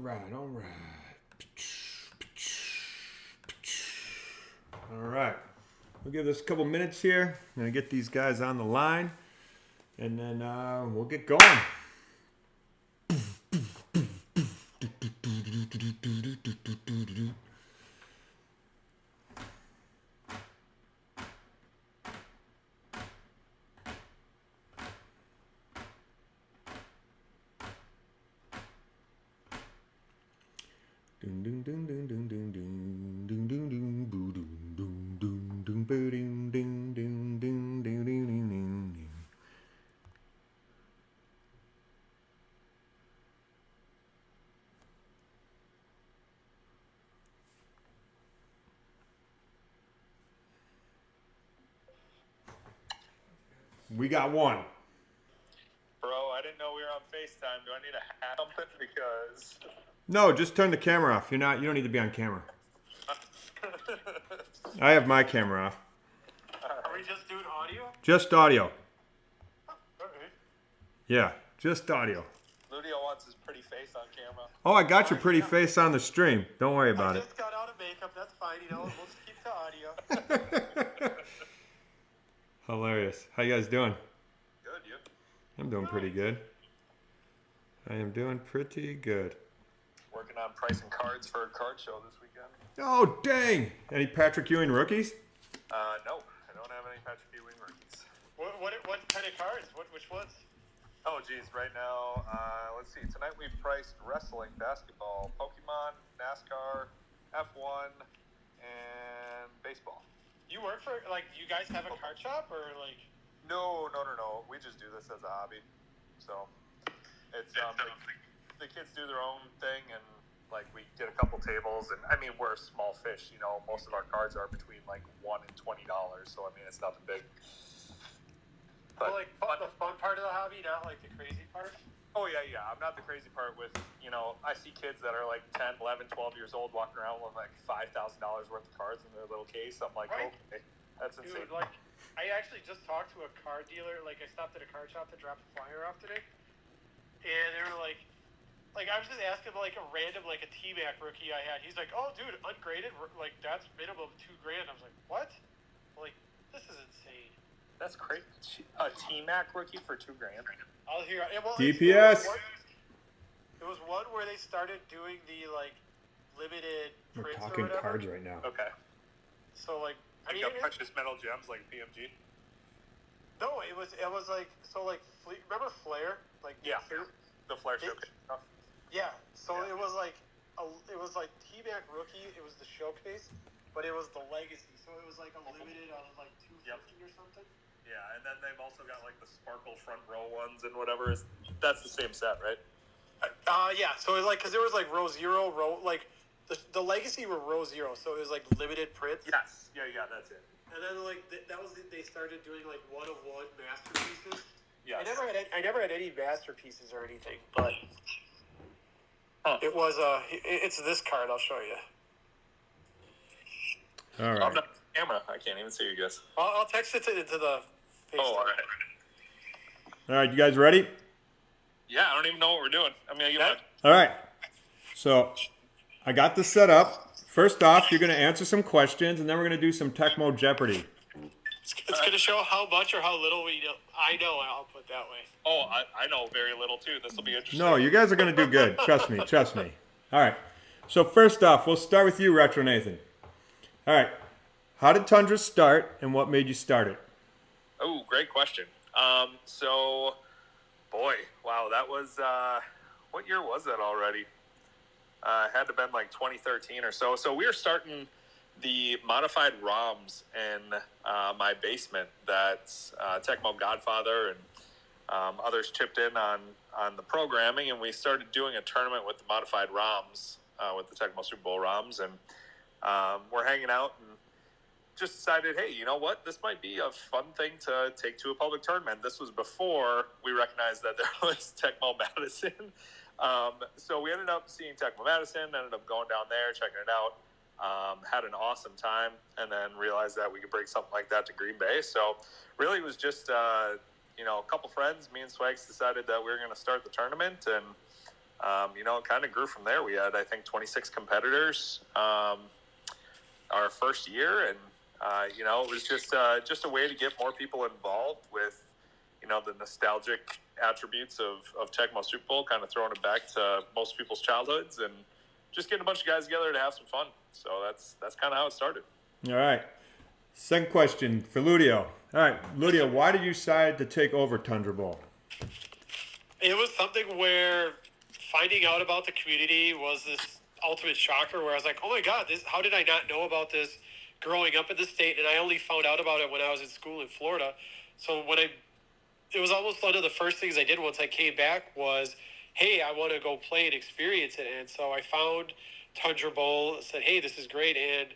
right, all right. All right. We'll give this a couple minutes here. I'm going to get these guys on the line, and then we'll get going. We got one. Bro, I didn't know we were on FaceTime. Do I need a hat something? Because No, just turn the camera off. You don't need to be on camera. I have my camera off. Are we just doing audio? Just audio. Okay. Yeah, just audio. Ludio wants his pretty face on camera. Oh, I got your pretty face on the stream. Don't worry about I it. just got out of makeup. That's fine. We'll just keep the audio. Hilarious. How you guys doing? Good, you? I'm doing pretty good. I am doing pretty good. Working on pricing cards for a card show this weekend. Oh, dang. Any Patrick Ewing rookies? No, I don't have any Patrick Ewing rookies. What kind of cards? Which ones? Oh, geez, right now, let's see. Tonight we priced wrestling, basketball, Pokemon, NASCAR, F1, and baseball. You work for, you guys have a card shop, or, No. We just do this as a hobby. So, it's, the kids do their own thing, and, we get a couple tables, and, we're a small fish, most of our cards are between, $1 and $20, so, it's nothing big. But, the fun part of the hobby, not, the crazy part? Oh, yeah. I'm not the crazy part with, I see kids that are 10, 11, 12 years old walking around with $5,000 worth of cards in their little case. I'm like, right? Okay, that's insane. Dude, I actually just talked to a card dealer. I stopped at a card shop to drop a flyer off today. And they were I was just asking a random, a T-Mac rookie I had. He's like, oh, dude, ungraded, that's minimum $2,000. I was like, what? This is insane. That's crazy. A T-Mac rookie for $2,000. I'll hear. DPS. There was one where they started doing the limited We're prints talking or whatever. cards right now. Okay. So Precious metal gems like PMG? no, it was remember Flair? Yeah. Flair? The Flair showcase stuff. Yeah. So Yeah. it was T-Mac rookie. It was the showcase, but it was the legacy. So it was a limited on $250 or something. Yeah, and then they've also got the sparkle front row ones and whatever. That's the same set, right? Yeah. So it because there was row zero, the legacy were row zero, so it was limited prints. Yes. Yeah, that's it. And then that was they started doing one of one masterpieces. Yes. I never had any masterpieces or anything, but it was it's this card. I'll show you. All right. I'm not on camera. I can't even see you guys. I'll text it to the. FaceTime. Oh, all right. All right, you guys ready? Yeah, I don't even know what we're doing. All right. So I got this set up. First off, you're going to answer some questions, and then we're going to do some Tecmo Jeopardy. It's going to show how much or how little we know. I know. I'll put it that way. Oh, I know very little too. This will be interesting. No, you guys are going to do good. Trust me. All right. So first off, we'll start with you, RetroNathan. All right. How did Tundra start, and what made you start it? Oh, great question. Wow, that was, what year was that already? Had to have been 2013 or so. So we were starting the modified ROMs in my basement that Tecmo Godfather and others chipped in on the programming, and we started doing a tournament with the modified ROMs, with the Tecmo Super Bowl ROMs, and we're hanging out and just decided, hey, you know what? This might be a fun thing to take to a public tournament. This was before we recognized that there was Tecmo Madison. So we ended up seeing Tecmo Madison, ended up going down there, checking it out, had an awesome time, and then realized that we could bring something like that to Green Bay. So really it was just, a couple friends, me and Swags decided that we were going to start the tournament, and It kind of grew from there. We had, I think, 26 competitors our first year, and it was just a way to get more people involved with, the nostalgic attributes of Tecmo Super Bowl, kind of throwing it back to most people's childhoods, and just getting a bunch of guys together to have some fun. So that's kind of how it started. All right. Second question for Ludio. All right, Ludio, why did you decide to take over Tundra Bowl? It was something where finding out about the community was this ultimate shocker where I was like, oh my God, how did I not know about this growing up in the state? And I only found out about it when I was in school in Florida. So it was almost one of the first things I did once I came back was, hey, I want to go play and experience it. And so I found Tundra Bowl, said, hey, this is great. And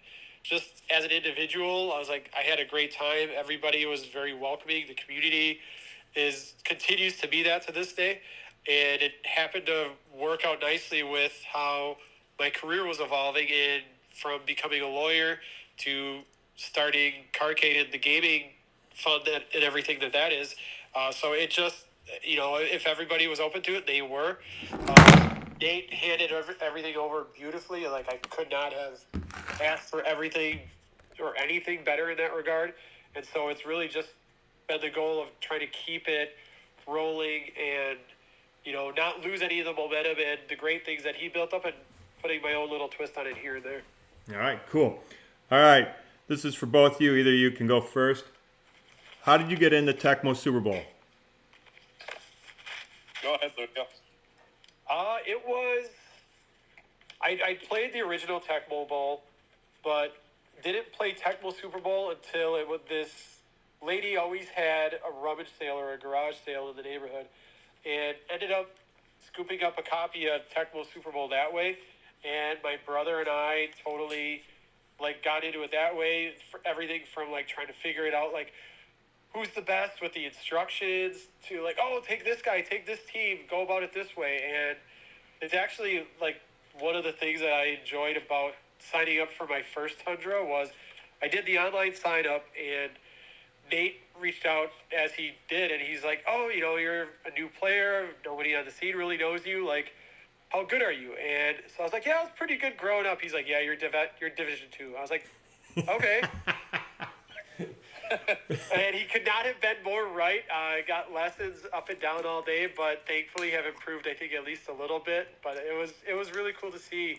just as an individual, I was like, I had a great time. Everybody was very welcoming. The community continues to be that to this day. And it happened to work out nicely with how my career was evolving from becoming a lawyer to starting Carcade and the gaming fund and everything that is. So it just, if everybody was open to it, they were. Nate handed everything over beautifully. Like, I could not have asked for everything or anything better in that regard. And so it's really just been the goal of trying to keep it rolling and, not lose any of the momentum and the great things that he built up and putting my own little twist on it here and there. All right, cool. All right, this is for both of you. Either you can go first. How did you get into Tecmo Super Bowl? Go ahead, Lucio. It was... I played the original Tecmo Bowl, but didn't play Tecmo Super Bowl until this lady always had a rummage sale or a garage sale in the neighborhood, and ended up scooping up a copy of Tecmo Super Bowl that way. And my brother and I totally got into it that way. For everything from trying to figure it out, who's the best with the instructions to take this guy, take this team, go about it this way. And it's actually one of the things that I enjoyed about signing up for my first Tundra was I did the online sign up, and Nate reached out as he did, and he's like, oh, you're a new player. Nobody on the scene really knows you. How good are you? And so I was like, yeah, I was pretty good growing up. He's like, yeah, you're Division 2. I was like, okay. And he could not have been more right. I got lessons up and down all day, but thankfully have improved, I think, at least a little bit. But it was really cool to see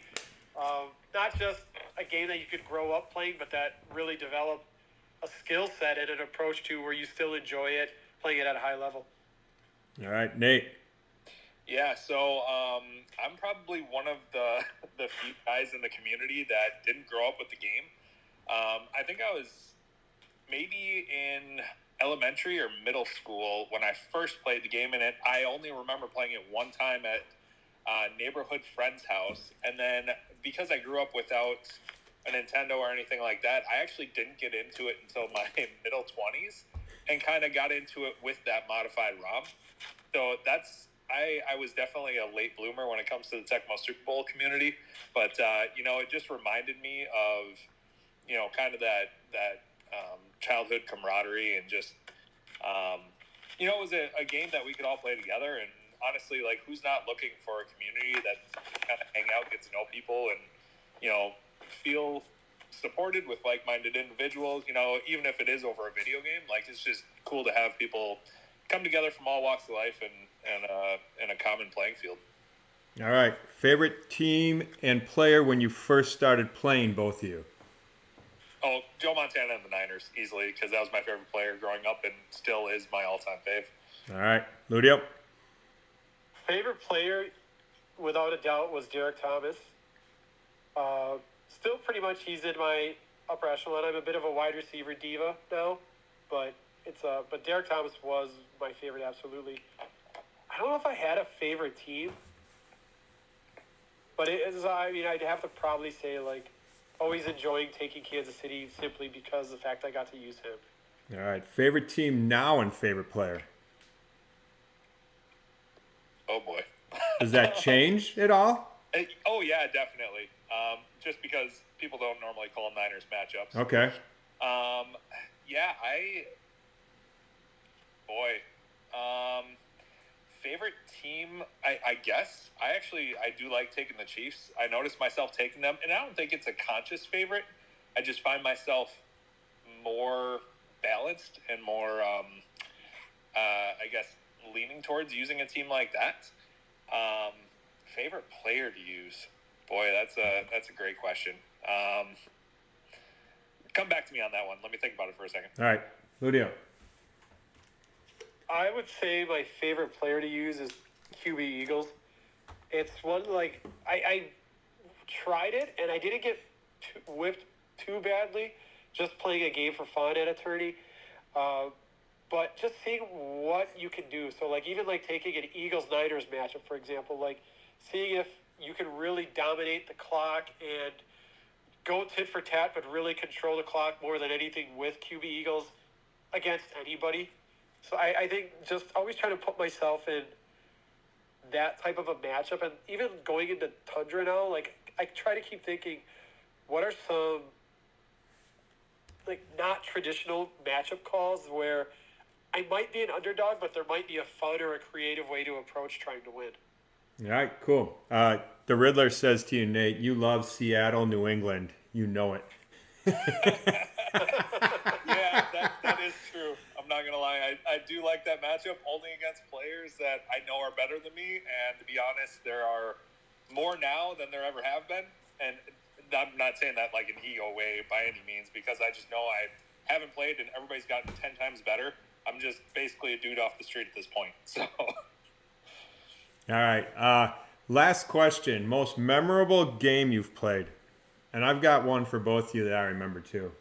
not just a game that you could grow up playing, but that really developed a skill set and an approach to where you still enjoy it, playing it at a high level. All right, Nate. Yeah, so I'm probably one of the few guys in the community that didn't grow up with the game. I think I was maybe in elementary or middle school when I first played the game, and I only remember playing it one time at a neighborhood friend's house. And then because I grew up without a Nintendo or anything like that, I actually didn't get into it until my middle 20s and kind of got into it with that modified ROM. So I was definitely a late bloomer when it comes to the Tecmo Super Bowl community, but it just reminded me of kind of that childhood camaraderie, and just it was a game that we could all play together. And honestly, who's not looking for a community that kind of hang out, get to know people, and feel supported with like-minded individuals, even if it is over a video game. It's just cool to have people come together from all walks of life and a common playing field. All right. Favorite team and player when you first started playing, both of you? Oh, Joe Montana and the Niners, easily, because that was my favorite player growing up and still is my all-time fave. All right. Ludio? Favorite player, without a doubt, was Derek Thomas. Still pretty much he's in my upper echelon. I'm a bit of a wide receiver diva now, but Derek Thomas was my favorite, absolutely. I don't know if I had a favorite team, but I'd have to probably say, always enjoying taking Kansas City simply because of the fact I got to use him. All right. Favorite team now and favorite player? Oh, boy. Does that change at all? Oh, yeah, definitely. Just because people don't normally call Niners matchups. Okay. favorite team, I guess I do like taking the Chiefs. I noticed myself taking them, and I don't think it's a conscious favorite. I just find myself more balanced and more, I guess, leaning towards using a team like that. Favorite player to use? Boy, that's a great question. Come back to me on that one. Let me think about it for a second. All right, Ludio. I would say my favorite player to use is QB Eagles. It's one like I tried it and I didn't get whipped too badly, just playing a game for fun at a tourney. But just seeing what you can do. So like even like taking an Eagles-Niners matchup, for example, like seeing if you can really dominate the clock and go tit for tat, but really control the clock more than anything with QB Eagles against anybody. So I think just always trying to put myself in that type of a matchup. And even going into Tundra now, like I try to keep thinking, what are some like not traditional matchup calls where I might be an underdog, but there might be a fun or a creative way to approach trying to win. All right, cool. The Riddler says to you, Nate, you love Seattle, New England. You know it. Yeah, that is true. I'm not going to lie. I do like that matchup only against players that I know are better than me. And to be honest, there are more now than there ever have been. And I'm not saying that like an ego way by any means, because I just know I haven't played and everybody's gotten 10 times better. I'm just basically a dude off the street at this point. So, all right. Last question. Most memorable game you've played? And I've got one for both of you that I remember too.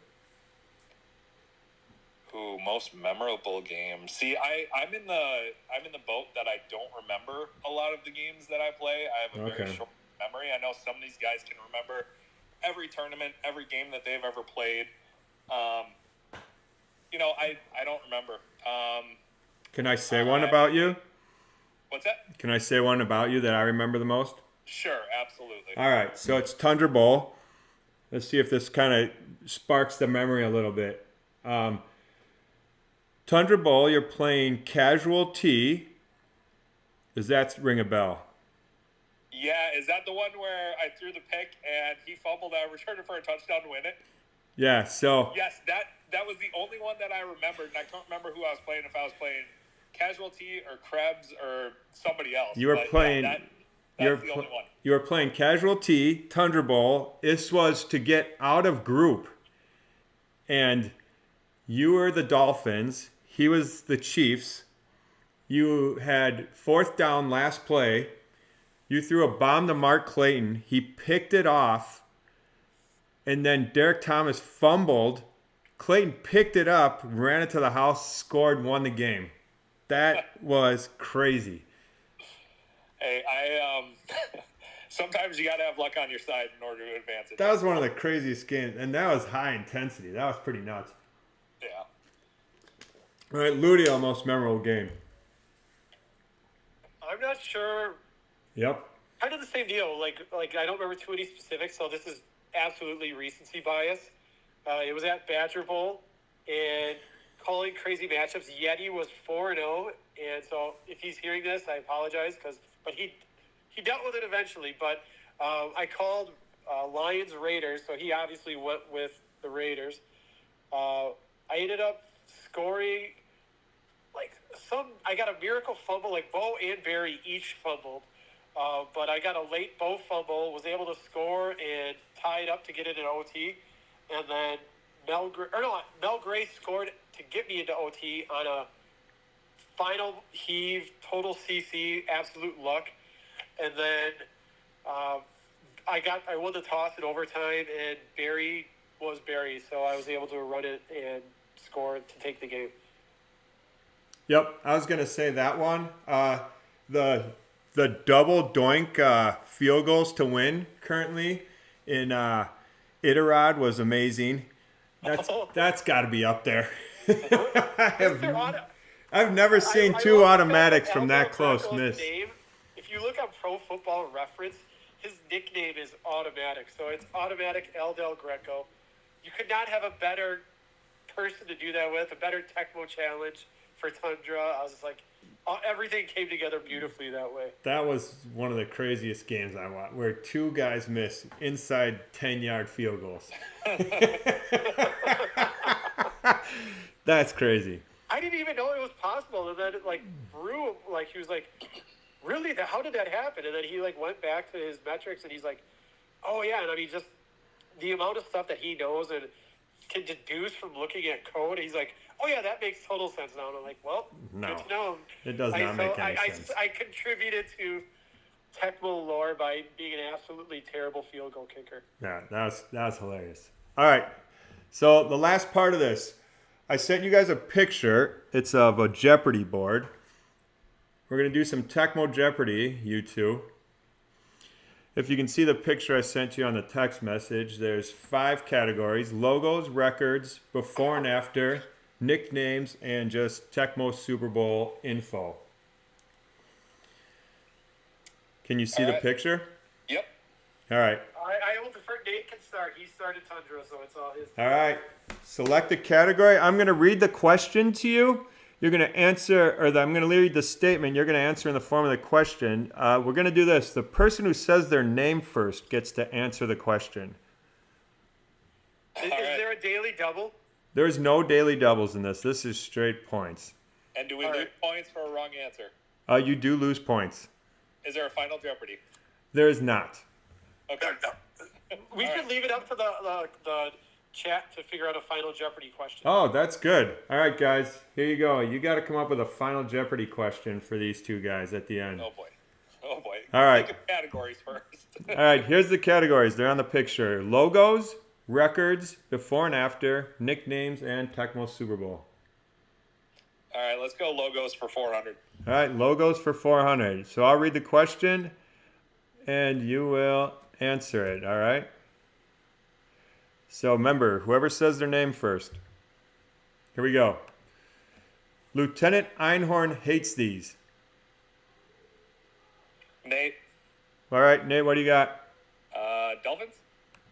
ooh, most memorable game. See, I'm in the boat that I don't remember a lot of the games that I play. I have a very short memory. I know some of these guys can remember every tournament, every game that they've ever played. I don't remember. Can I say one about you? What's that? Can I say one about you that I remember the most? Sure, absolutely. All right, so it's Tundra Bowl. Let's see if this kind of sparks the memory a little bit. Tundra Bowl, you're playing Casual T. Does that ring a bell? Yeah, is that the one where I threw the pick and he fumbled? I returned it for a touchdown to win it. Yeah. So. Yes, that was the only one that I remembered, and I can't remember who I was playing. If I was playing Casualty or Krebs or somebody else. You were playing. Yeah, that's the only one. You were playing Casualty, Tundra Bowl. This was to get out of group, and you were the Dolphins. He was the Chiefs. You had fourth down, last play. You threw a bomb to Mark Clayton. He picked it off. And then Derek Thomas fumbled. Clayton picked it up, ran it to the house, scored, won the game. That was crazy. Hey, sometimes you got to have luck on your side in order to advance it. That was one of the craziest games. And that was high intensity. That was pretty nuts. Yeah. All right, Ludio, most memorable game. I'm not sure. Yep. Kind of the same deal. Like I don't remember too many specifics, so this is absolutely recency bias. It was at Badger Bowl, and calling crazy matchups. Yeti was 4-0, and so if he's hearing this, I apologize, but he dealt with it eventually. But I called Lions Raiders, so he obviously went with the Raiders. I ended up scoring I got a miracle fumble, like Bo and Barry each fumbled. But I got a late Bo fumble, was able to score and tie it up to get it in OT. And then Mel Gray scored to get me into OT on a final heave, total CC, absolute luck. And then I won the toss in overtime, and Barry was Barry, so I was able to run it and score to take the game. Yep, I was gonna say that one. The double doink field goals to win currently in Iditarod was amazing. That's got to be up there. I've never seen two automatics from that close miss. Name, if you look up Pro Football Reference, his nickname is Automatic. So it's Automatic El Del Greco. You could not have a better person to do that with, a better Tecmo challenge for Tundra. I was just like, everything came together beautifully that way. That was one of the craziest games I watched, where two guys missed inside 10-yard field goals. That's crazy. I didn't even know it was possible, and then it like grew. Like he was like, "Really? How did that happen?" And then he like went back to his metrics, and he's like, "Oh yeah." And I mean, just the amount of stuff that he knows and can deduce from looking at code. He's like, "Oh yeah, that makes total sense now." And I'm like, "Well, No, good to know." it does not make any sense. I contributed to Tecmo lore by being an absolutely terrible field goal kicker. Yeah, that was hilarious. All right, so the last part of this, I sent you guys a picture. It's of a Jeopardy board. We're gonna do some Tecmo Jeopardy, you two. If you can see the picture I sent you on the text message, there's 5 categories: logos, records, before and after, nicknames, and just Tecmo Super Bowl info. Can you see the picture? Yep. All right. I will defer. Nate can start. He started Tundra, so it's all his. All right. Select a category. I'm going to read the question to you. You're going to answer, or I'm going to read the statement. You're going to answer in the form of the question. We're going to do this. The person who says their name first gets to answer the question. Is there a daily double? There's no daily doubles in this. This is straight points. And do we lose points for a wrong answer? You do lose points. Is there a final Jeopardy? There is not. Okay. We should leave it up to the chat to figure out a final Jeopardy question. Oh, that's good. All right, guys. Here you go. You got to come up with a final Jeopardy question for these two guys at the end. Oh, boy. Oh, boy. All right. Think of categories first. All right, here's the categories. They're on the picture. Logos, records, before and after, nicknames, and Tecmo Super Bowl. All right, let's go logos for 400. All right, logos for 400. So I'll read the question, and you will answer it, all right? So remember, whoever says their name first. Here we go. Lieutenant Einhorn hates these. Nate. All right, Nate, what do you got? Dolphins?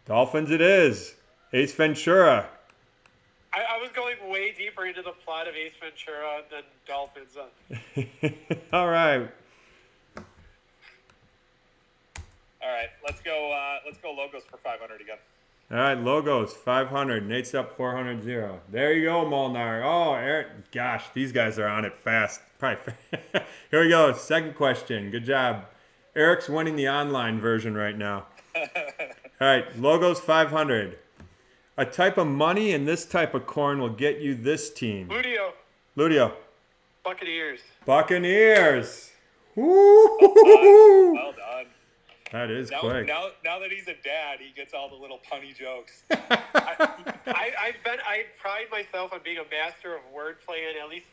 Dolphins it is. Ace Ventura. I was going way deeper into the plot of Ace Ventura than Dolphins. All right. All right, let's go logos for 500 again. All right, logos, 500. Nate's up 400-0. There you go, Molnar. Oh, Eric. Gosh, these guys are on it fast. Probably. Here we go. Second question. Good job. Eric's winning the online version right now. All right, logos, 500. A type of money and this type of coin will get you this team. Ludio. Ludio. Buccaneers. Buccaneers. Well done. That is Now quick. that he's a dad, he gets all the little punny jokes. I pride myself on being a master of wordplay and at least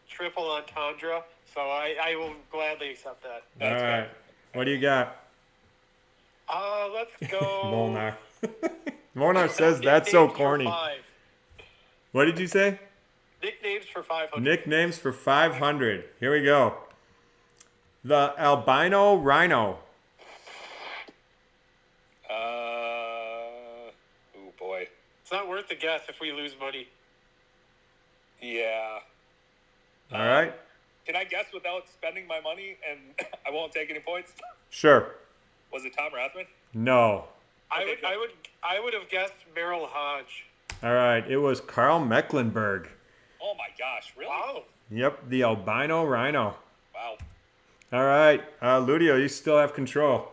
triple entendre, so I will gladly accept that. All right. What do you got? Let's go. Molnar. Molnar says that's so Nicknames for corny. 5. What did you say? Nicknames for 500. Nicknames for 500. Here we go. The albino rhino. Oh boy. It's not worth the guess if we lose money. Yeah. All right. Can I guess without spending my money and I won't take any points? Sure. Was it Tom Rathman? No. I would have guessed Merrill Hodge. All right. It was Carl Mecklenburg. Oh my gosh, really? Wow. Yep. The albino rhino. Wow. All right. Ludio, you still have control.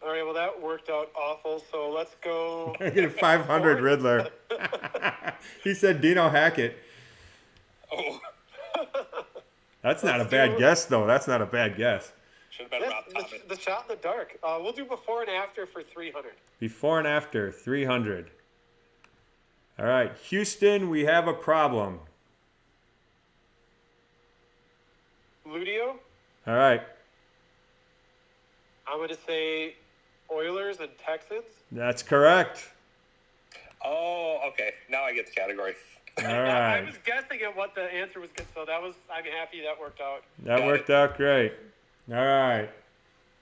All right, well, that worked out awful, so let's go. I get a 500 Riddler. He said Dino Hackett. Oh. That's not a bad guess, though. That's not a bad guess. Should have been Rob Thomas. The shot in the dark. We'll do before and after for 300. Before and after, 300. All right. Houston, we have a problem. Ludio, All right. I'm going to say Oilers and Texans. That's correct. Oh, okay. Now I get the category. All I right. was guessing at what the answer was good, so I'm happy that worked out. That worked out great. All right.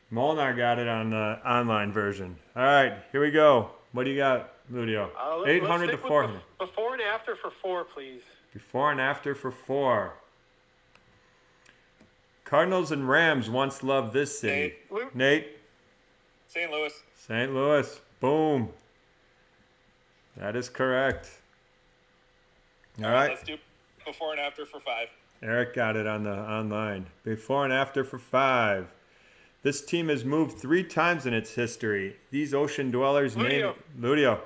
Molnar got it on the online version. All right. Here we go. What do you got, Ludio? 800 to 400. Before and after for 4, please. Before and after for 4. Cardinals and Rams once loved this city. Nate? St. Louis. St. Louis. Boom. That is correct. All right. Let's do before and after for 5. Eric got it on the online. Before and after for 5. This team has moved 3 times in its history. These ocean dwellers name Ludio.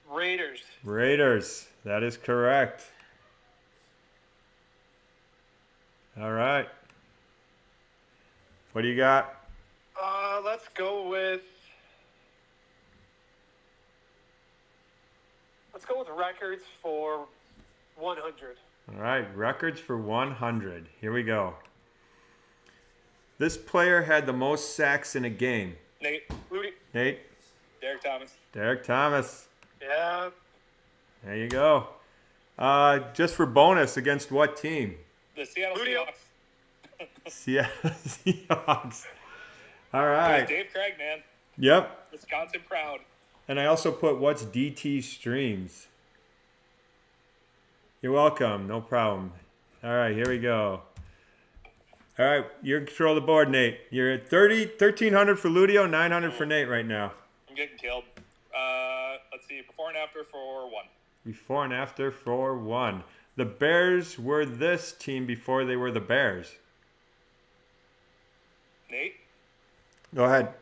Raiders. Raiders. That is correct. All right. What do you got? Let's go with records for 100. All right, records for 100. Here we go. This player had the most sacks in a game. Nate. Rudy. Nate. Derek Thomas. Derek Thomas. Yeah. There you go. Just for bonus, against what team? The Seattle Ludio. Seahawks. Seattle Seahawks. All right. Dave Craig, man. Yep. Wisconsin proud. And I also put what's DT streams. You're welcome. No problem. All right, here we go. All right, you're in control of the board, Nate. You're at 1,300 for Ludio, 900 for Nate right now. I'm getting killed. Let's see. Before and after for 1. Before and after for 1. The Bears were this team before they were the Bears. Nate. Go ahead.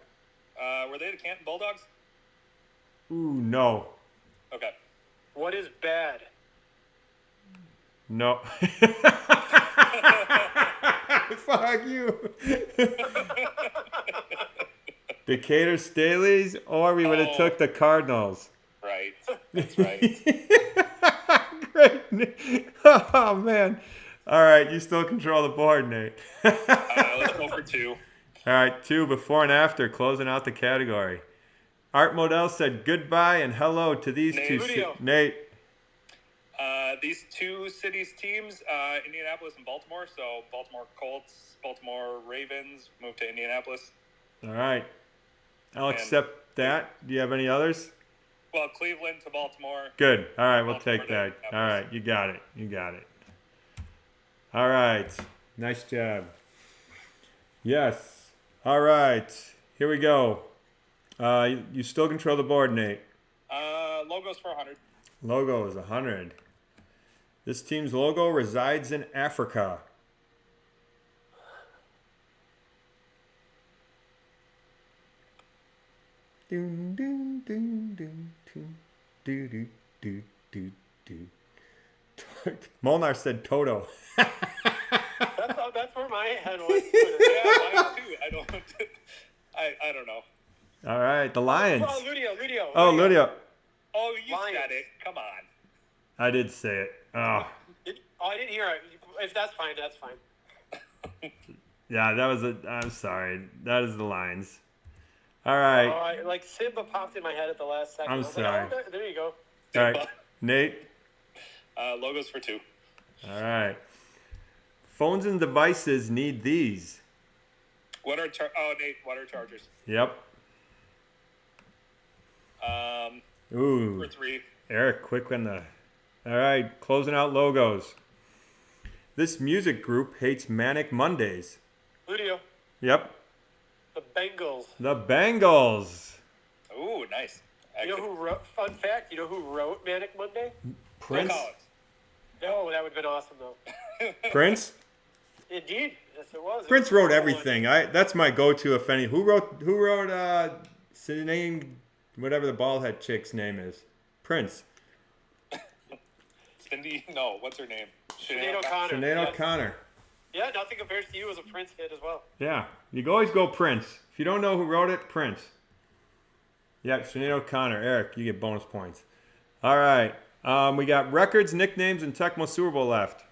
Were they the Canton Bulldogs? Ooh, no. Okay. What is bad? No. Fuck you. Decatur Staleys, or we would have took the Cardinals. Right. That's right. Great. Oh, man. All right, you still control the board, Nate. Let's go for 2. All right, 2 before and after, closing out the category. Art Modell said goodbye and hello to these Nate. two. Nate. These 2 cities teams, Indianapolis and Baltimore. So Baltimore Colts, Baltimore Ravens moved to Indianapolis. All right. I'll accept that. Do you have any others? Well, Cleveland to Baltimore. Good. All right, we'll Baltimore take to that. Indianapolis. All right, you got it. You got it. All right. Nice job. Yes. All right. Here we go. You still control the board, Nate. Logos for 100. Logo is 100. This team's logo resides in Africa. Doom, doom, doom, doom, doom, doo, doo, doo, doo, doo. Molnar said Toto. That's where my head was. Yeah, mine too. I don't know. All right, the Lions. Oh, Ludio. Oh, Ludio. Oh, you Lions. said it. Come on. I did say it. Oh. I didn't hear it. If that's fine, that's fine. Yeah, that was I'm sorry. That is the Lions. All right. Like Simba popped in my head at the last second. I'm I was sorry. Like, oh, there you go. All right. Nate. Logos for 2. All right. Phones and devices need these. Nate, what are chargers? Yep. Ooh. For 3. Eric, quick on the... All right, closing out logos. This music group hates Manic Mondays. Ludio. Yep. The Bengals. The Bengals. Ooh, nice. You know who wrote? Fun fact. You know who wrote Manic Monday? Prince. No, that would have been awesome though. Prince. Indeed, yes, it was. Prince wrote everything. That's my go-to. If any, who wrote name, whatever the bald head chick's name is. Prince. Cindy, no, what's her name? Sinead O'Connor. Sinead O'Connor. Yeah, Nothing Compares to You was a Prince hit as well. Yeah, you can always go Prince. If you don't know who wrote it, Prince. Yeah, Sinead O'Connor. Eric, you get bonus points. All right. We got records, nicknames, and Tecmo Super Bowl left.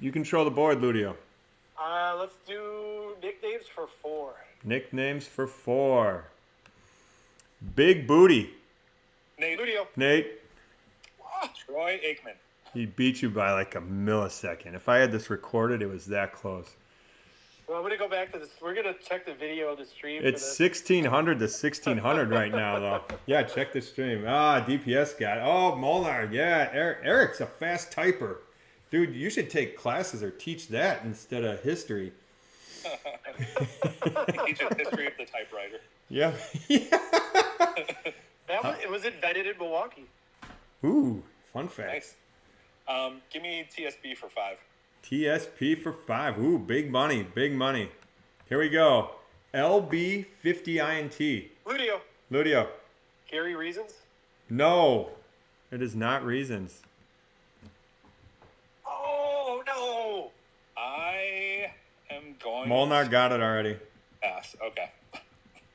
You control the board, Ludio. Let's do nicknames for 4. Nicknames for 4. Big Booty. Nate. Ludio. Nate. Troy Aikman. He beat you by like a millisecond. If I had this recorded, it was that close. Well, I'm going to go back to this. We're going to check the video of the stream. It's 1,600 to 1,600 right now, though. Yeah, check the stream. DPS got it. Oh, Molnar. Yeah, Eric's a fast typer. Dude, you should take classes or teach that instead of history. Teach us history of the typewriter. Yeah. It was invented in Milwaukee. Ooh, fun fact. Nice. Give me TSB for 5. TSP for 5. Ooh, big money, big money. Here we go. LB50INT. Ludio. Ludio. Gary Reasons? No, it is not Reasons. Oh, no. I am going Molnar got it already. pass. Okay.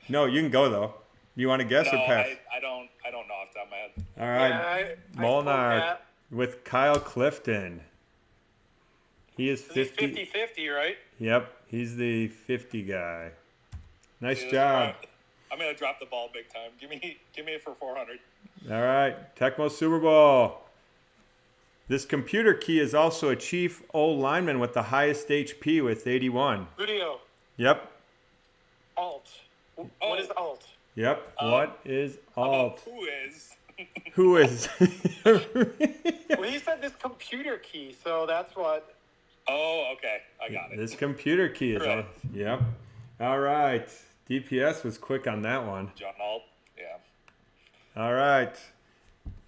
No, you can go though. You want to guess or pass? I don't know off the top of my head. All right. Yeah, I Molnar spoke with Kyle Clifton. He is that. 50. 50-50, right? Yep, he's the 50 guy. Nice Dude, job. I'm gonna drop the ball big time. Give me it for 400. All right, Tecmo Super Bowl. This computer key is also a chief O lineman with the highest HP with 81. Ludio. Yep, Alt. What is alt? yep. What is alt? Who is? Who is? Well, he said this computer key, so that's what. Oh, okay. I got it. This computer key is Right. Yep. All right. DPS was quick on that one. John Alt. Yeah. All right.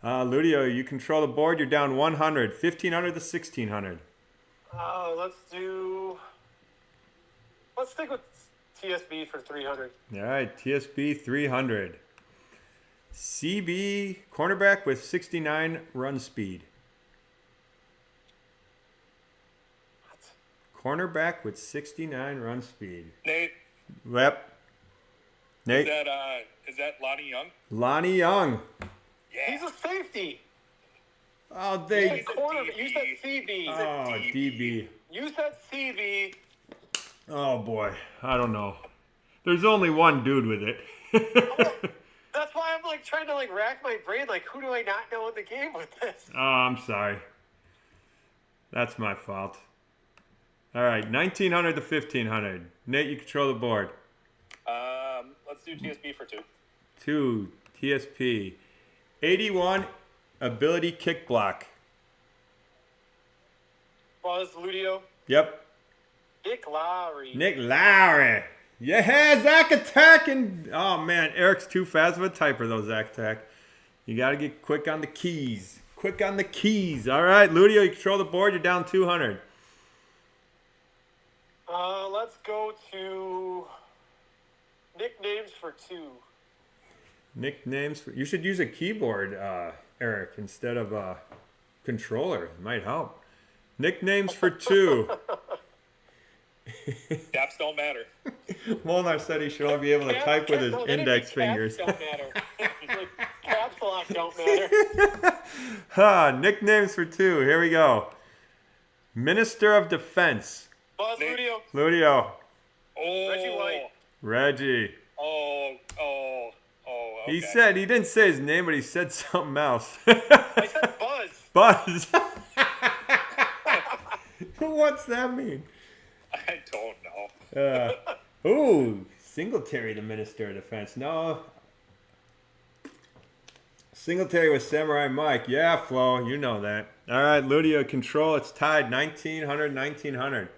Ludio, you control the board. You're down 100. 1,500 to 1,600. Let's stick with TSB for 300. All right. TSB 300. CB cornerback with 69 run speed. Cornerback with 69 run speed. Nate, Yep. Nate. is that Lonnie Young? Lonnie Young. Yeah. He's a safety. Oh, You they. said corner. You said CB. Oh, DB. You said CB. Oh boy, I don't know. There's only one dude with it. That's why I'm like trying to like rack my brain. Like, who do I not know in the game with this? Oh, I'm sorry. That's my fault. All right, 1,900 to 1,500. Nate, you control the board. Let's do TSB for 2. 2 TSP. 81 ability kick block. Buzz Ludio. Yep. Nick Lowry. Nick Lowry. Yeah, Zach Attack. And oh man, Eric's too fast of a typer though, Zach Attack. You got to get quick on the keys. Quick on the keys. All right, Ludio, you control the board. You're down 200. Let's go to nicknames for 2. Nicknames. You should use a keyboard, Eric, instead of a controller. It might help. Nicknames for 2. Caps don't matter. Molnar said he should only be able to type with his index fingers. Caps don't matter. Like, caps lock don't matter. Nicknames for 2. Here we go. Minister of Defense. Buzz Ludio. Ludio. Oh. Reggie White. Reggie. Oh. Okay. He said, he didn't say his name, but he said something else. I said Buzz. Buzz. What's that mean? I don't know. Ooh, Singletary, the Minister of Defense. No. Singletary with Samurai Mike. Yeah, Flo, you know that. All right, Ludio, control. It's tied 1,900, 1,900.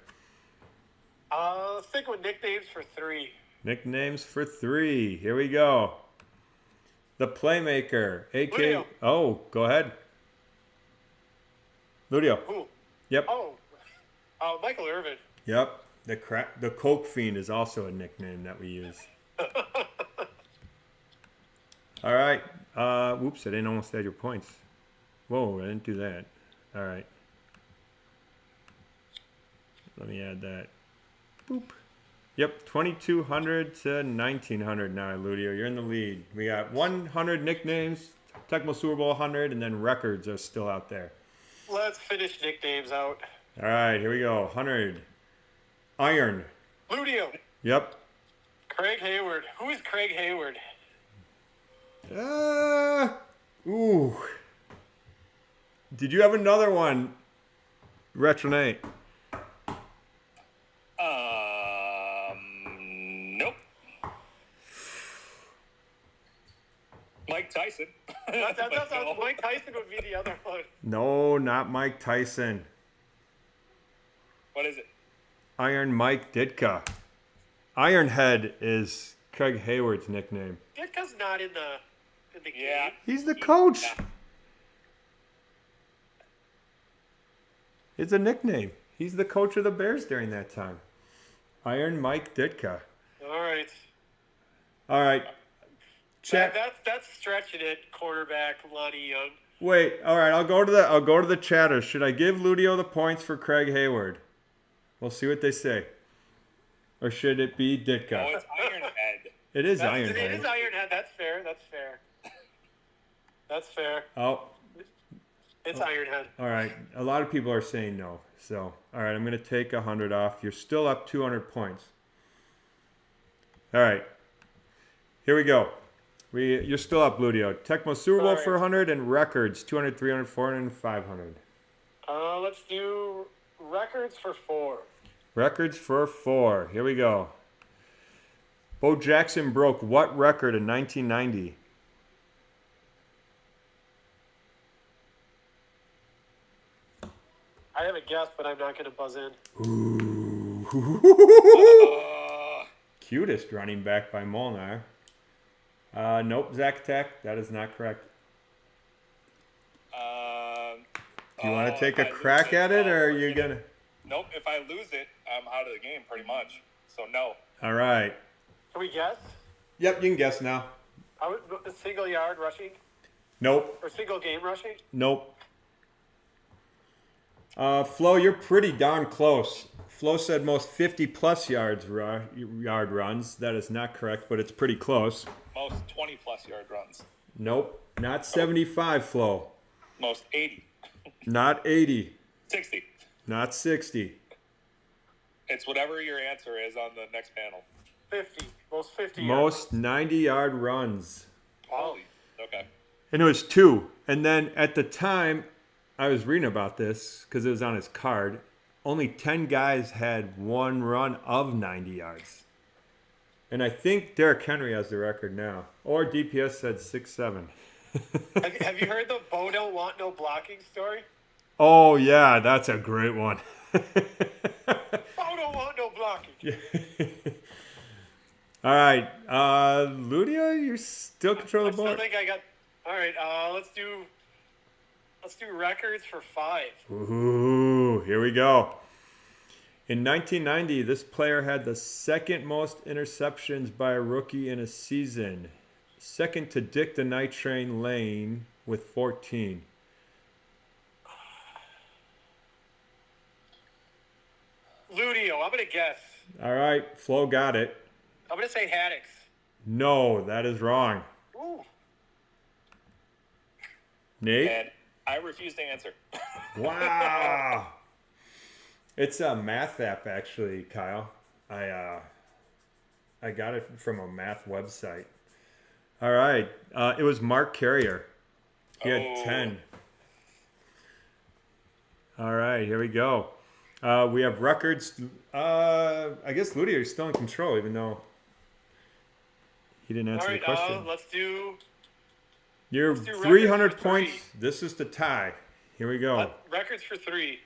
Let's stick with nicknames for 3. Nicknames for 3. Here we go. The Playmaker, a.k.a. Ludio. Oh, go ahead. Ludio. Who? Yep. Oh, Michael Irvin. Yep. The Coke Fiend is also a nickname that we use. All right. Whoops, I didn't almost add your points. Whoa, I didn't do that. All right. Let me add that. Boop. Yep, 2,200 to 1,900 now, Ludio. You're in the lead. We got 100 nicknames, Tecmo Super Bowl 100, and then records are still out there. Let's finish nicknames out. All right, here we go. 100. Iron. Ludio. Yep. Craig Hayward. Who is Craig Hayward? Ooh. Did you have another one, RetroNathan? Nope. Mike Tyson. Mike Tyson would be the other one. No, not Mike Tyson. What is it? Iron Mike Ditka. Ironhead is Craig Hayward's nickname. Ditka's not in the game. Yeah. He's the coach. Yeah. It's a nickname. He's the coach of the Bears during that time. Iron Mike Ditka. All right. All right. Chat. That's stretching it. Quarterback Lonnie Young. Wait. All right. I'll go to the chatter. Should I give Ludio the points for Craig Hayward? We'll see what they say. Or should it be Ditka? Oh, it's Ironhead. It is It Ironhead. is Ironhead. That's fair. That's fair. Oh. It's Ironhead. All right. A lot of people are saying no. So, all right. I'm going to take 100 off. You're still up 200 points. All right. Here we go. You're still up, Ludio. Tecmo Super Bowl All right. for 100 and records 200, 300, 400, and 500. Let's do records for 4. Records for 4. Here we go. Bo Jackson broke what record in 1990? I have a guess, but I'm not going to buzz in. Ooh. Cutest running back by Molnar. Nope, Zach Tech. That is not correct. Do you want to take a crack at it, or are you going to? Nope. If I lose it, I'm out of the game pretty much. So no. All right. Can we guess? Yep, you can guess now. Single yard rushing? Nope. Or single game rushing? Nope. Flo, you're pretty darn close. Flo said most 50-plus yard runs. That is not correct, but it's pretty close. Most 20-plus yard runs. Nope. Not 75, Flo. Most 80. Not 80. 60. Not 60. It's whatever your answer is on the next panel. 50. Most 50 Most 90-yard runs. Holy. Okay. And it was 2. And then at the time, I was reading about this because it was on his card. Only 10 guys had one run of 90 yards. And I think Derrick Henry has the record now. Or DPS said 6-7. Have you heard the Bo don't want no blocking story? Oh, yeah, that's a great one. Bo don't want no blocking. All right. Ludio, you still control the I board. still think I got... All right, let's do records for 5. Ooh, here we go. In 1990, this player had the second most interceptions by a rookie in a season. Second to Dick the Night Train Lane with 14. Ludio, I'm going to guess. All right, Flo got it. I'm going to say Haddix. No, that is wrong. Ooh. Nate? And I refuse to answer. Wow. It's a math app, actually, Kyle. I got it from a math website. All right. It was Mark Carrier. He had 10. All right, here we go. We have records. I guess Ludio is still in control, even though he didn't answer the question. Let's do You're do records 300 for points. 3. This is the tie. Here we go. records for 3.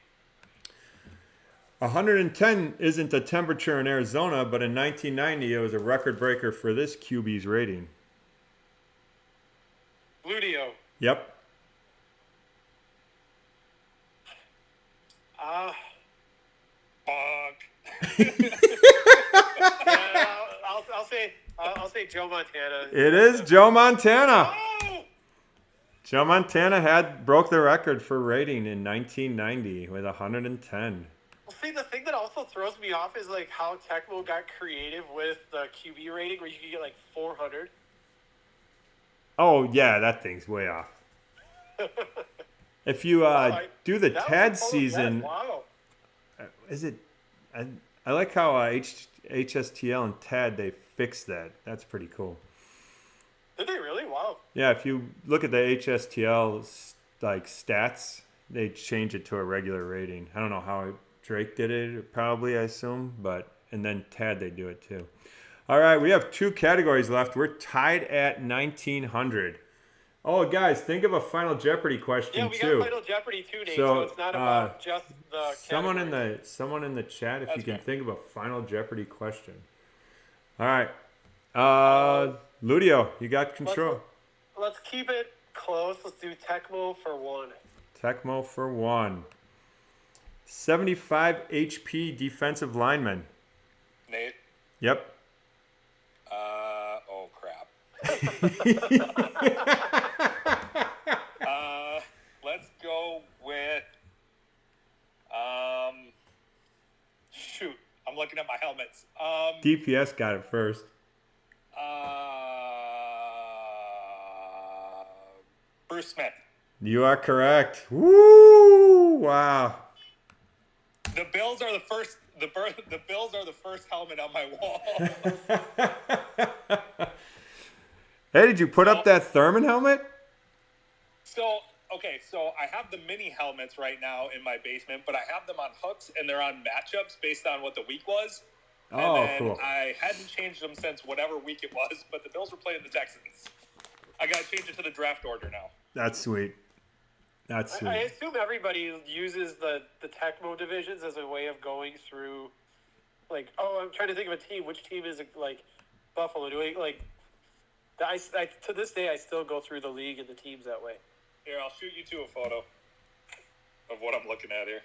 110 isn't a temperature in Arizona, but in 1990, it was a record breaker for this QB's rating. Ludio. Yep. Bonk. Yeah, I'll say Joe Montana. It is Joe Montana. Oh! Joe Montana broke the record for rating in 1990 with 110. Well, see, the thing that also throws me off is like how Tecmo got creative with the QB rating, where you could get like 400. Oh, yeah, that thing's way off. If you do the That was a TAD total season, guess. Wow. is it? I like how HSTL and TAD, they fixed that. That's pretty cool. Did they really? Wow. Yeah, if you look at the HSTL like stats, they change it to a regular rating. I don't know how Drake did it, probably, I assume, and then TAD, they do it too. All right, we have 2 categories left. We're tied at 1900. Oh, guys, think of a Final Jeopardy question Yeah, we too. got Final Jeopardy too, Nate. So it's not about just the someone categories. in the chat, if That's you can fair. think of a Final Jeopardy question. All right, Ludio, you got control. Let's keep it close. Let's do Tecmo for 1. Tecmo for 1. 75 HP defensive lineman. Nate. Yep. Oh crap. Let's go with. Shoot, I'm looking at my helmets. DPS got it first. Bruce Smith. You are correct. Woo! Wow. The Bills are the first. The Bills are the first helmet on my wall. Hey, did you put up that Thurman helmet? So I have the mini helmets right now in my basement, but I have them on hooks and they're on matchups based on what the week was. Oh, and then cool. I hadn't changed them since whatever week it was, but the Bills were playing the Texans. I got to change it to the draft order now. That's sweet. That's sweet. I assume everybody uses the Tecmo divisions as a way of going through, like, I'm trying to think of a team. Which team is, like, Buffalo? Do we, like, I to this day, I still go through the league and the teams that way. Here, I'll shoot you two a photo of what I'm looking at here.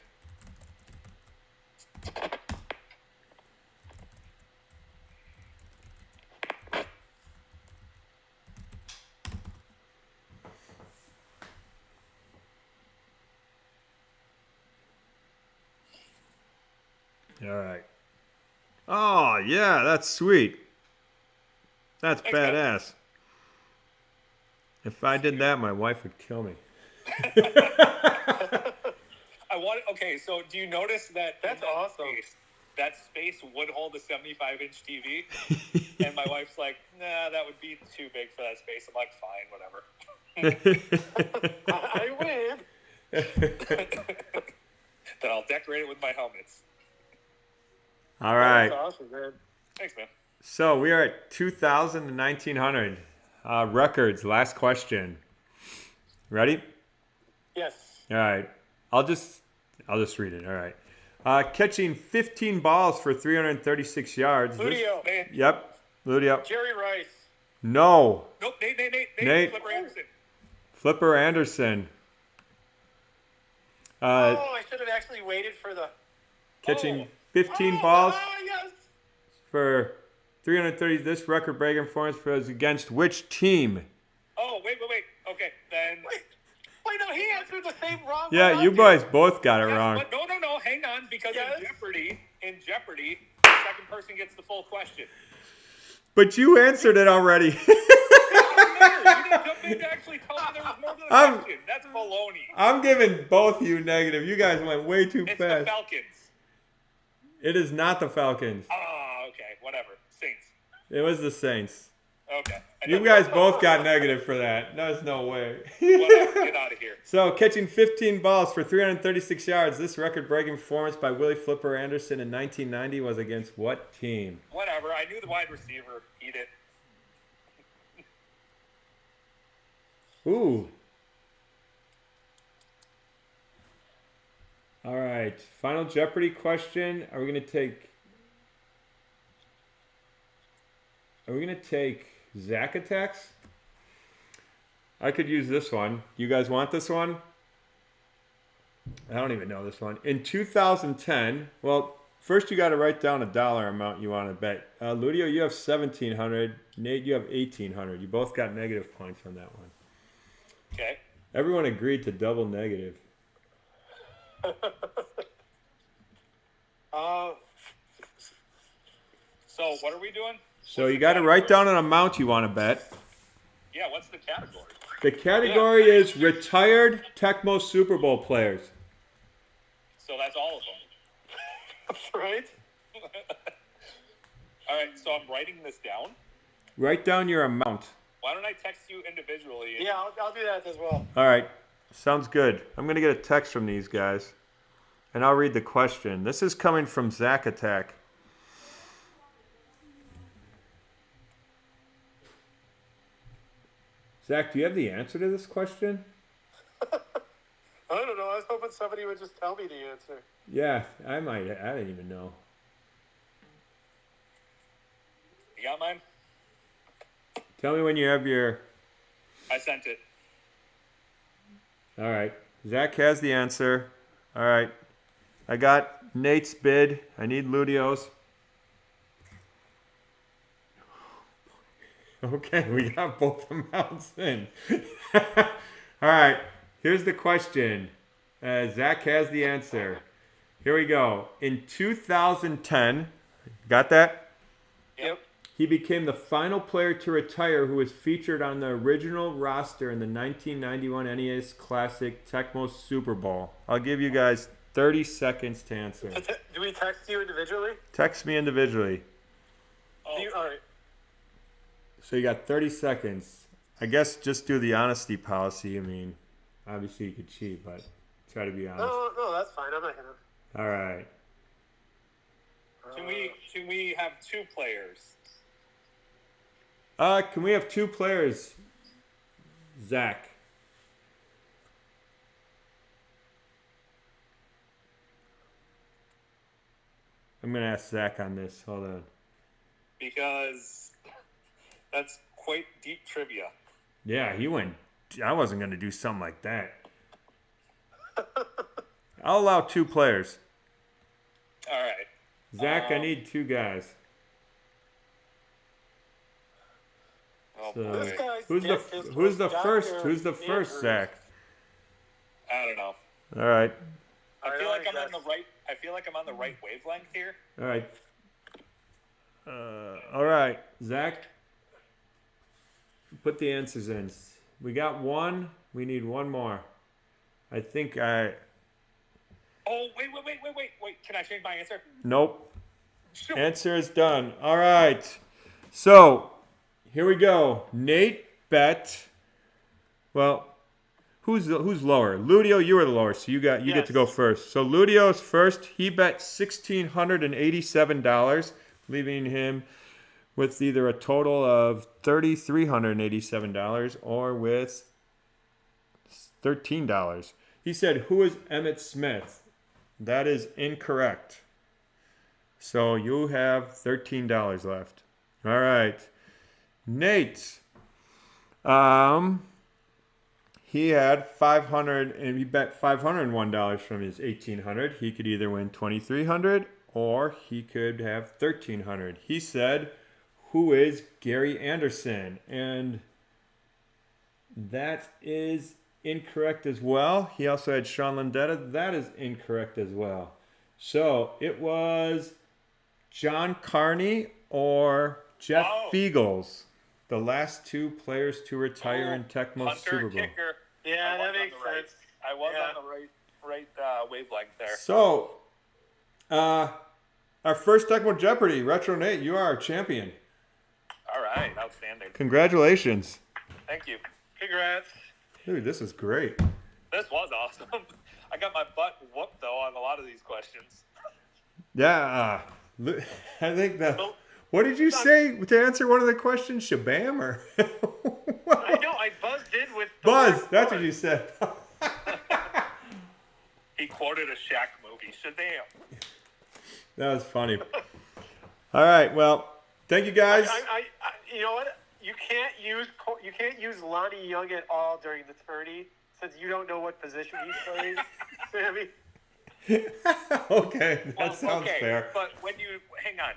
All right. Oh, yeah, that's sweet. That's Thanks, badass. If I did that, my wife would kill me. Okay, so do you notice that? That's awesome. That space would hold a 75-inch TV, and my wife's like, "Nah, that would be too big for that space." I'm like, "Fine, whatever." I win. Then I'll decorate it with my helmets. All right. That's awesome, man. Thanks, man. So we are at 2,000 to 1,900 records. Last question. Ready? Yes. All right. I'll just read it. All right. Catching 15 balls for 336 yards. Ludio. Yep. Ludio. Jerry Rice. No. Nope. Nate. Flipper Anderson. Flipper Anderson. I should have actually waited for the... Catching 15 balls yes. for 330. This record-breaking performance was against which team? Oh, wait. Okay, then. Wait, no, he answered the same wrong one. Yeah, you boys both got it wrong. But no. Hang on, because Yes. in Jeopardy, the second person gets the full question. But you answered it already. It doesn't matter. You didn't jump in to actually tell me there was more than a question. That's baloney. I'm giving both of you negative. You guys went way too It's fast. the Falcons. It is not the Falcons. Ah, okay, whatever. Saints. It was the Saints. Okay. You guys both got negative for that. There's no way. Whatever. Get out of here. So, catching 15 balls for 336 yards, this record-breaking performance by Willie Flipper Anderson in 1990 was against what team? Whatever. I knew the wide receiver. Eat it. Ooh. All right. Final Jeopardy question. Are we going to take Zack Attacks? I could use this one. You guys want this one? I don't even know this one. In 2010, well, first you got to write down a dollar amount you want to bet. Ludio, you have 1,700. Nate, you have 1,800. You both got negative points on that one. Okay. Everyone agreed to double negative. So what are we doing? So you got to write down an amount you want to bet. Yeah, what's the category? The category is retired Tecmo Super Bowl players. So that's all of them. Right? All right, so I'm writing this down. Write down your amount. Why don't I text you individually? Yeah, I'll do that as well. All right. Sounds good. I'm going to get a text from these guys, and I'll read the question. This is coming from Zack Attack. Zach, do you have the answer to this question? I don't know. I was hoping somebody would just tell me the answer. Yeah, I might. I didn't even know. You got mine? Tell me when you have your... I sent it. All right. Zach has the answer. All right. I got Nate's bid. I need Ludio's. Okay, we got both amounts in. All right. Here's the question. Zach has the answer. Here we go. In 2010, got that? Yep. He became the final player to retire who was featured on the original roster in the 1991 NES Classic Tecmo Super Bowl. I'll give you guys 30 seconds to answer. Do we text you individually? Text me individually. All right. So you got 30 seconds. I guess just do the honesty policy. I mean, obviously you could cheat, but try to be honest. No, that's fine. I'm not gonna. All right. Can we have two players? Can we have two players? Zach. I'm going to ask Zach on this. Hold on. Because that's quite deep trivia. Yeah, he went. I wasn't going to do something like that. I'll allow two players. All right. Zach, I need two guys. Oh, So, boy. who's the first? Who's the first, Zach? I don't know. All right. I feel like I'm on the right. I feel like I'm on the right wavelength here. All right. All right, Zach. Put the answers in. We got one. We need one more. I think I. Oh, wait. Can I change my answer? Nope. Shoot. Answer is done. All right. So, here we go. Nate bet. Well, who's lower? Ludio, you were the lower, so you get to go first. So Ludio's first. He bet $1,687, leaving him with either a total of $3,387 or with $13. He said, "Who is Emmitt Smith?" That is incorrect. So you have $13 left. All right. Nate. He had $500 and he bet $501 from his $1,800. He could either win $2,300 or he could have $1,300. He said, "Who is Gary Anderson?" And that is incorrect as well. He also had Sean Landetta. That is incorrect as well. So it was John Carney or Jeff Fiegels, the last two players to retire in Tecmo Super Bowl. Kicker. Yeah, that makes sense. I was on the right wavelength there. So, our first Tecmo Jeopardy, RetroNathan, you are our champion. All right, outstanding. Congratulations. Thank you. Congrats. Dude, this is great. This was awesome. I got my butt whooped though on a lot of these questions. Yeah, I think that. What did you say to answer one of the questions? Shabam or? I know. I buzzed in with the Buzz. word That's buzz. what you said. He quoted a Shaq movie. Shazam. That was funny. All right. Well, thank you guys. You know what? You can't use Lonnie Young at all during the tourney since you don't know what position he's playing, Sammy. Okay, that sounds okay, fair. But when you hang on,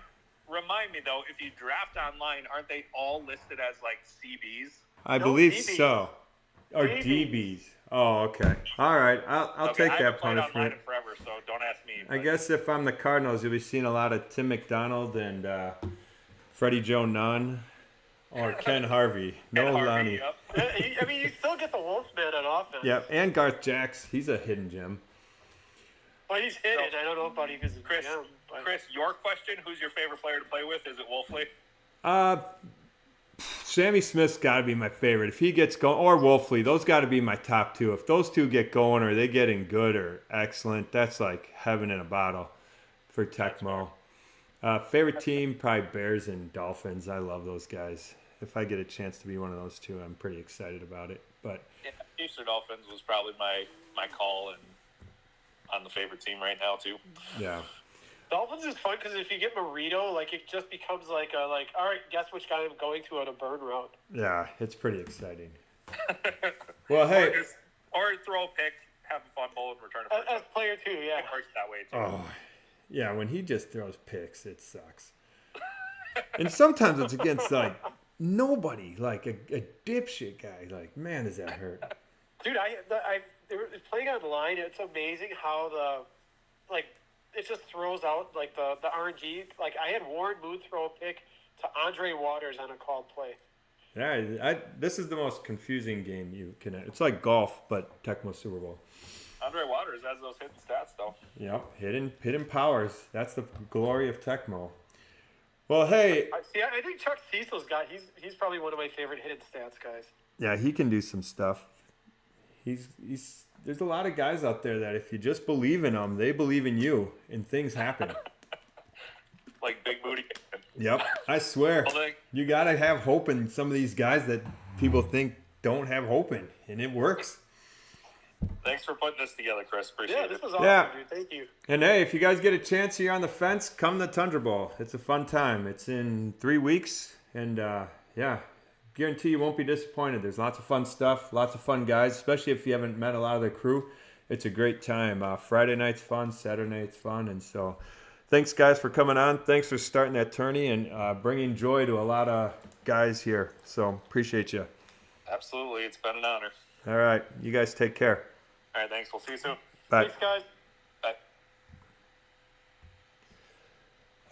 remind me though, if you draft online, aren't they all listed as like CBs? I No, believe DBs. so. Or DBs. DBs. Oh, okay. All right. I'll Okay, take I that haven't played online punishment. in forever, so don't ask me. I but- guess if I'm the Cardinals, you'll be seeing a lot of Tim McDonald and Freddie Joe Nunn or Ken Harvey. No Ken Harvey, Lonnie. yep. I mean, you still get the Wolfman on offense. Yep, and Garth Jacks. He's a hidden gem. Well, he's hit it. I don't know about even Chris, him. But... Chris, your question: who's your favorite player to play with? Is it Wolfley? Sammy Smith's got to be my favorite. If he gets going, or Wolfley, those got to be my top two. If those two get going, or they getting good or excellent, that's like heaven in a bottle for Tecmo. Favorite team, probably Bears and Dolphins. I love those guys. if I get a chance to be one of those two, I'm pretty excited about it. But Yeah, Chiefs or Dolphins was probably my call, and on the favorite team right now too. yeah, Dolphins is fun because if you get Marino, like it just becomes like all right, guess which guy I'm going to on a burn route. yeah, it's pretty exciting. Well, hey, or throw a pick, have a fumble, and return a As player too, yeah. It works that way too. oh, yeah, when he just throws picks, it sucks. And sometimes it's against like nobody, like a dipshit guy. Like, man, does that hurt? Dude, they were playing online. It's amazing how it just throws out like the RNG. Like I had Warren Moon throw a pick to Andre Waters on a called play. Yeah, this is the most confusing game you can. It's like golf, but Tecmo Super Bowl. Andre Waters has those hidden stats though. Yep, hidden powers. That's the glory of Tecmo. Well, hey. I think Chuck Cecil's he's probably one of my favorite hidden stats guys. Yeah, he can do some stuff. There's a lot of guys out there that if you just believe in them, they believe in you, and things happen. Like Big Booty. Yep, I swear. You gotta have hope in some of these guys that people think don't have hope in, and it works. Thanks for putting this together, Chris. Appreciate it. Yeah, this was awesome, dude. Thank you. And hey, if you guys get a chance here on the fence, come to Tundra Bowl. It's a fun time. It's in 3 weeks, and yeah, guarantee you won't be disappointed. There's lots of fun stuff, lots of fun guys, especially if you haven't met a lot of the crew. It's a great time. Friday night's fun, Saturday night's fun, and so thanks, guys, for coming on. Thanks for starting that tourney and bringing joy to a lot of guys here. So appreciate you. Absolutely. It's been an honor. All right. You guys take care. All right. Thanks. We'll see you soon. Bye. Thanks, guys. Bye.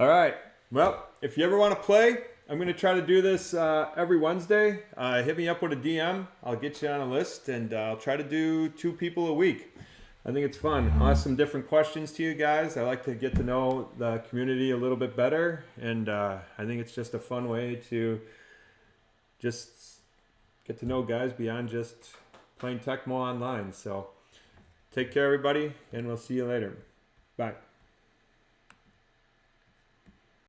All right. Well, if you ever want to play, I'm going to try to do this every Wednesday. Hit me up with a DM. I'll get you on a list, and I'll try to do 2 people a week. I think it's fun. I'll ask some different questions to you guys. I like to get to know the community a little bit better, and I think it's just a fun way to just get to know guys beyond just playing Tecmo online. So take care, everybody, and we'll see you later. Bye.